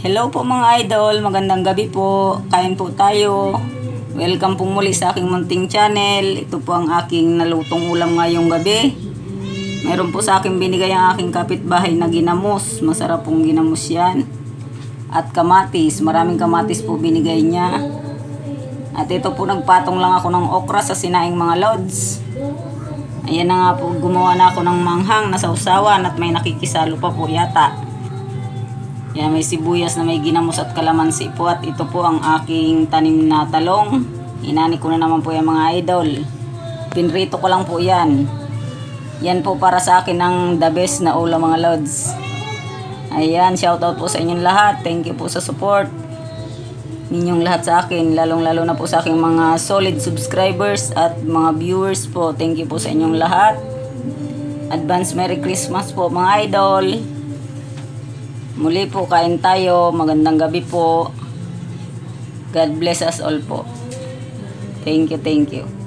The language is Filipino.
Hello po mga idol, magandang gabi po. Kain po tayo. Welcome po muli sa aking munting channel. Ito po ang aking nalutong ulam ngayong gabi. Meron po sa akin binigay ang aking kapitbahay na ginamos. Masarap pong ginamos yan. At kamatis, maraming kamatis po binigay niya. At ito po nagpatong lang ako ng okra sa sinaing mga lods. Ayan na nga po, gumawa na ako ng manghang na sausawan at may nakikisalo pa po yata. Yan, may sibuyas na may ginamos at kalamansi po. At ito po ang aking tanim na talong. Inani ko na naman po yung mga idol. Pinrito ko lang po yan. Yan po para sa akin ang the best na ulam mga lods. Ayan, shoutout po sa inyong lahat. Thank you po sa support ninyong lahat sa akin. Lalong lalo na po sa aking mga solid subscribers at mga viewers po. Thank you po sa inyong lahat. Advance Merry Christmas po mga idol. Muli po, kain tayo. Magandang gabi po. God bless us all po. Thank you, thank you.